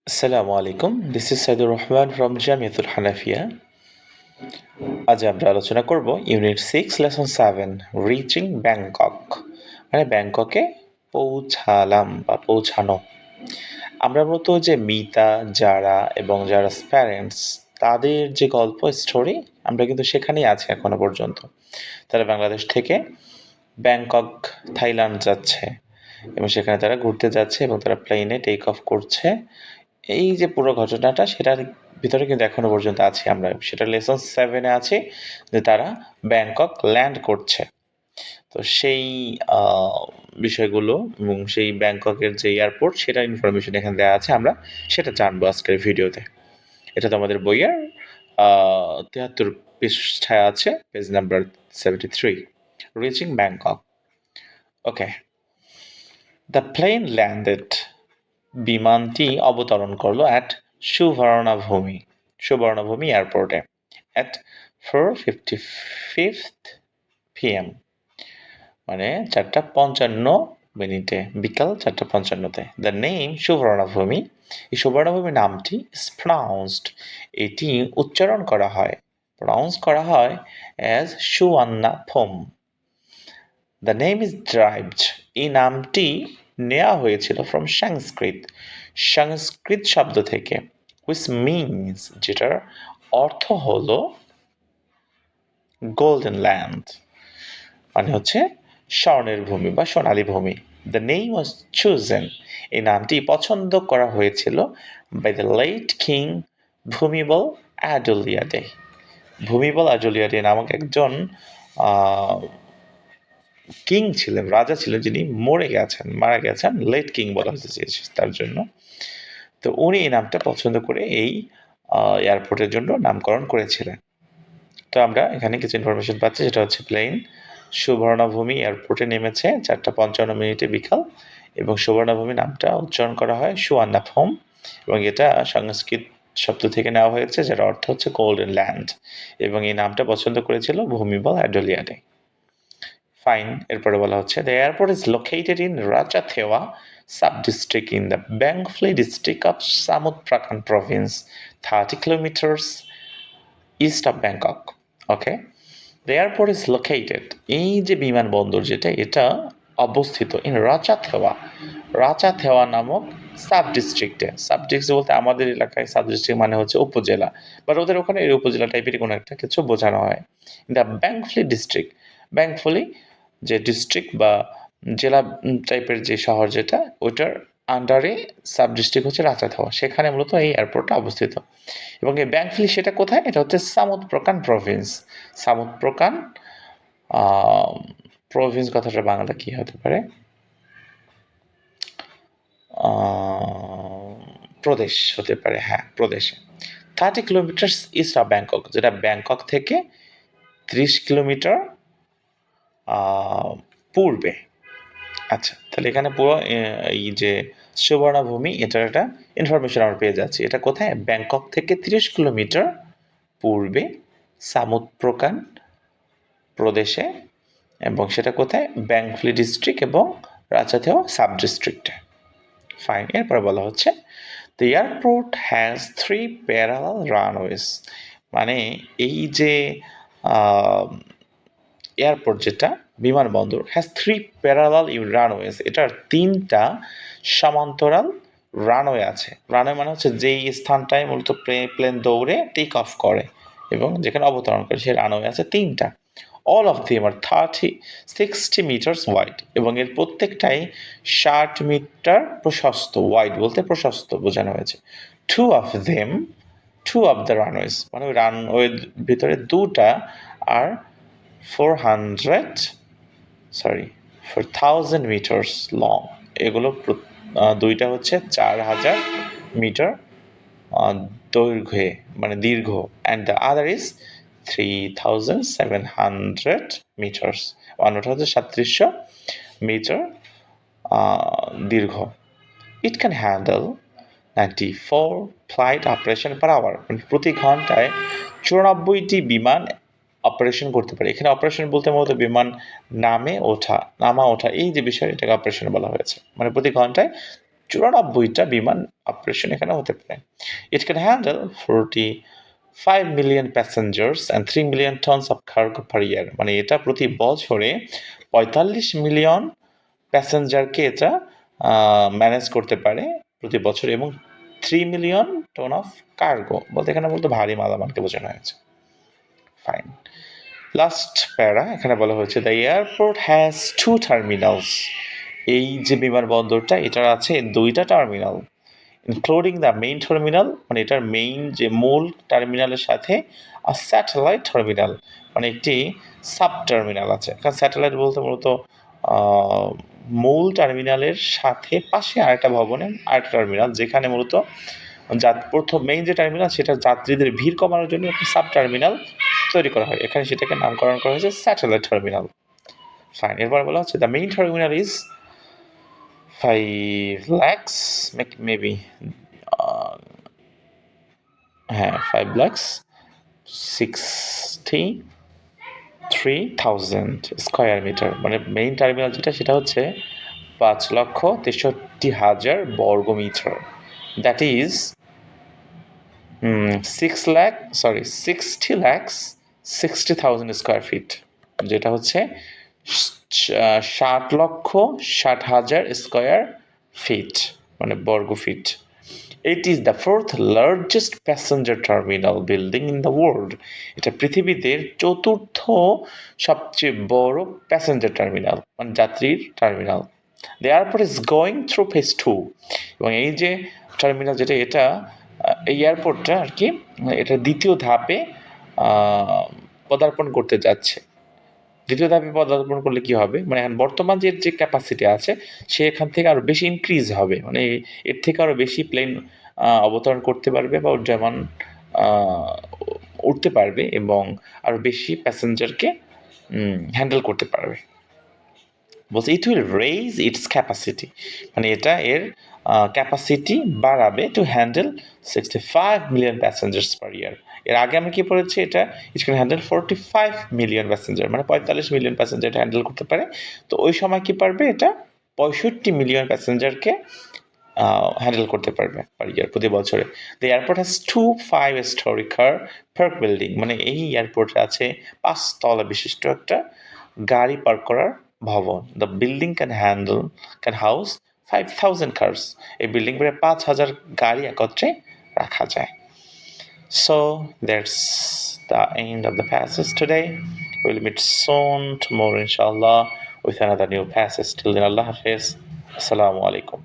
আসসালামু আলাইকুম। This is Saidur Rahman from Jamiatul Hanafiya. আজ আমরা আলোচনা করব ইউনিট 6 লেসন 7 রিচিং ব্যাংকক, মানে ব্যাংককে পৌঁছালাম বা পৌঁছানো। আমরা মূলত যে মিতা, যারা এবং যারা প্যারেন্টস তাদের যে গল্প স্টোরি আমরা কিন্তু সেখানেই আছি এখনো পর্যন্ত। তারা বাংলাদেশ থেকে ব্যাংকক, থাইল্যান্ড যাচ্ছে এবং সেখানে তারা ঘুরতে যাচ্ছে এবং তারা প্লেনে টেক অফ করছে। এই যে পুরো ঘটনাটা সেটার ভিতরে কিন্তু এখনো পর্যন্ত আছি আমরা। সেটা লেসন 7 এ আছে যে তারা ব্যাংকক ল্যান্ড করছে। তো সেই আ বিষয়গুলো এবং সেই ব্যাংককের যে এয়ারপোর্ট সেটার ইনফরমেশন এখানে দেয়া আছে। আমরা সেটা জানবো আজকের ভিডিওতে। এটা তো আমাদের বইয়ের ৭৩ পৃষ্ঠায় আছে, page number 73, reaching Bangkok. Okay. The plane landed, বিমানটি অবতরণ করলো অ্যাট সুবর্ণভূমি এয়ারপোর্টে অ্যাট 4:55 PM, মানে 4:55 বিকাল 4:55-তে। দ্য নেম সুবর্ণভূমি, এই সুবর্ণভূমি নামটি ইজ প্রনাউন্সড, এটি উচ্চারণ করা হয়, প্রনাউন্স করা হয় as Suvarnabhumi. The name is derived, এই নামটি নেওয়া হয়েছিল ফ্রম সংস্কৃত শব্দ থেকে, হুইচ মিনস, যেটার অর্থ হলো গোল্ডেন ল্যান্ড, মানে হচ্ছে স্বর্ণের ভূমি বা সোনালী ভূমি। দ্য নেম ওয়াজ চুজেন, এই নামটি পছন্দ করা হয়েছিল by the late king Bhumibol Adulyadej. Bhumibol Adulyadej নামক একজন কিং ছিলেন, রাজা ছিলেন, যিনি মারা গেছেন, লেট কিং বলা হয়েছে তার জন্য। তো উনি এই নামটা পছন্দ করে এই এয়ারপোর্টের জন্য নামকরণ করেছিলেন। তো আমরা এখানে কিছু ইনফরমেশন পাচ্ছি, যেটা হচ্ছে প্লেন সুবর্ণভূমি এয়ারপোর্টে নেমেছে 4:55 বিকাল, এবং সুবর্ণভূমি নামটা উচ্চারণ করা হয় সুয়ান্নাভূম, এবং এটা সংস্কৃত শব্দ থেকে নেওয়া হয়েছে, যার অর্থ হচ্ছে গোল্ডেন ল্যান্ড, এবং এই নামটা পছন্দ করেছিল ভূমিবল অ্যাডুলিয়াডে। ফাইন। এরপরে বলা হচ্ছে the airport is located in Rachathewa subdistrict in the Bang Phli district of Samut Prakan province, 30 kilometres east of Bangkok. Okay. The airport is located, এই যে বিমানবন্দর যেটা, এটা অবস্থিত ইন রাচাথেওয়া নামক সাব ডিস্ট্রিক্টে। সাব ডিস্ট্রিক্ট বলতে আমাদের এলাকায় সাব ডিস্ট্রিক্ট মানে হচ্ছে উপজেলা, বাট ওদের ওখানে এই উপজেলা টাইপেরই কোনো একটা কিছু বোঝানো হয়। দ্য ব্যাংফলি ডিস্ট্রিক্ট, ব্যাংফলি যে ডিস্ট্রিক্ট বা জেলা টাইপের যে শহর যেটা, ওইটার আন্ডারে সাব ডিস্ট্রিক্ট হচ্ছে রাচাথেওয়া, সেখানে মূলত এই এয়ারপোর্টটা অবস্থিত। এবং এই ব্যাংফলি সেটা কোথায়? এটা হচ্ছে সামুদ প্রকান প্রভিন্স। সামুদ প্রকান প্রভিন্স কথাটা বাংলা কি হতে পারে? প্রদেশ হতে পারে, হ্যাঁ, প্রদেশে। 30 কিলোমিটার ইস্ট অফ ব্যাংকক, যেটা ব্যাংকক থেকে 30 কিলোমিটার পূর্বে। আচ্ছা, তাহলে এখানে পুরো এই যে সুবর্ণভূমি, এটার একটা ইনফরমেশন আমরা পেয়ে যাচ্ছি। এটা কোথায়? ব্যাংকক থেকে 30 কিলোমিটার পূর্বে সামুদ প্রকান প্রদেশে, এবং সেটা কোথায়? ব্যাংফলি ডিস্ট্রিক্ট এবং রাচাথেওয়া সাব ডিস্ট্রিক্টে। ফাইন। এরপরে বলা হচ্ছে দ্য এয়ারপোর্ট হ্যাজ 3 প্যারালাল রানওয়েজ, মানে এই যে এয়ারপোর্ট যেটা বিমানবন্দর, হ্যাজ 3 প্যারালাল রানওয়েজ, এটার 3টা সমান্তরাল রানওয়ে আছে। রানওয়ে মানে হচ্ছে যেই স্থানটায় মূলত প্লেন দৌড়ে টেক অফ করে এবং যেখানে অবতরণ করে, সেই রানওয়ে আছে 3টা। All of them are 60 metres wide, এবং এর প্রত্যেকটাই 60 মিটার প্রশস্ত। ওয়াইড বলতে প্রশস্ত বোঝানো হয়েছে। টু অফ দ্য রানওয়েজ, মানে ওই রানওয়ের ভিতরে 2টা আর 4,000 মিটার্স লং, এগুলো 2টা হচ্ছে 4,000 মিটার দৈর্ঘ্যে, মানে দীর্ঘ, and the other is 3,700 metres, অন্যটা হচ্ছে 3700 মিটার দীর্ঘ। It can handle 94 flight operation per hour, মানে প্রতি ঘন্টায় 94টি বিমান অপারেশন করতে পারে। এখানে অপারেশন বলতে মূলত বিমান নামা ওঠা, এই যে বিষয়, এটাকে অপারেশন বলা হয়েছে। মানে প্রতি ঘন্টায় 94টা বিমান অপারেশন এখানে হতে পারে। It can handle 45 million passengers and 3 million tons of cargo per year. মানে এটা প্রতি বছরে 45 মিলিয়ন প্যাসেঞ্জারকে এটা ম্যানেজ করতে পারে প্রতি বছর, এবং 3 মিলিয়ন টন অফ কার্গো বলতে এখানে বলতে ভারী মালামালকে বোঝানো হয়েছে। ফাইন। লাস্ট প্যারা এখানে বলা হয়েছে দ্য এয়ারপোর্ট হ্যাজ 2 টার্মিনালস। এই যে বিমানবন্দরটা এটার আছে 2টা terminal, including the main terminal মানে এটার মেইন যে মূল টার্মিনালের সাথে, আর স্যাটেলাইট টার্মিনাল মানে একটি সাব টার্মিনাল আছে। কারণ স্যাটেলাইট বলতে মূলত মূল টার্মিনালের সাথে পাশে আরেকটা ভবনে আরেকটা টার্মিনাল, যেখানে মূলত প্রথম মেইন যে টার্মিনাল সেটা যাত্রীদের ভিড় কমানোর জন্য একটি সাব টার্মিনাল তৈরি করা হয়, এখানে সেটাকে নামকরণ করা হয়েছে স্যাটেলাইট টার্মিনাল। ফাইন। এরপর বলা হচ্ছে the main terminal is 5 lakhs maybe 5 lakhs 63,000 square metre. মানে মেইন টার্মিনাল যেটা সেটা হচ্ছে 5,63,000 বর্গ মিটার। That is 60 lakhs 60,000 square feet, যেটা হচ্ছে 60,60,000 স্কয়ার ফিট মানে বর্গ ফিট। It is the fourth largest passenger terminal building in the world. এটা পৃথিবীতে চতুর্থ সবচেয়ে বড় প্যাসেঞ্জার টার্মিনাল মানে যাত্রীর terminal. The airport is going through phase 2, এবং এই যে টার্মিনাল যেটা এটা এই এয়ারপোর্টটা আর কি এটা দ্বিতীয় ধাপে পদার্পণ করতে যাচ্ছে। দ্বিতীয় ধাপে পদার্পণ করলে কি হবে, মানে এখন বর্তমান যে ক্যাপাসিটি আছে সে এখান থেকে আরও বেশি ইনক্রিজ হবে, মানে এর থেকে আরও বেশি প্লেন অবতরণ করতে পারবে বা উড্ডয়মান উঠতে পারবে এবং আরও বেশি প্যাসেঞ্জারকে হ্যান্ডেল করতে পারবে। বলছে it will raise it's capacity, মানে এটা এর ক্যাপাসিটি বাড়াবে টু হ্যান্ডেল 65 মিলিয়ন প্যাসেঞ্জার্স পার ইয়ার। এর আগে আমি কি পড়েছি, এটা ইট ক্যান হ্যান্ডেল 45 মিলিয়ন প্যাসেঞ্জার, মানে 45 মিলিয়ন প্যাসেঞ্জার এটা হ্যান্ডেল করতে পারে। তো ওই সময় কি পারবে, এটা 65 মিলিয়ন প্যাসেঞ্জারকে হ্যান্ডেল করতে পারবে পার ইয়ার প্রতি বছরে। The airport has 2 5-story car park building, মানে এই এয়ারপোর্টে আছে 5 তলা বিশিষ্ট একটা গাড়ি পার্ক করার ভবন। The building can house 5,000 cars। এই বিল্ডিং প্রায় 5,000 গাড়ি একত্রে রাখা যায়। So that's the end of the passage today. We'll meet soon tomorrow inshallah with another new passage. Till then, Allah Hafiz. Assalamu alaikum.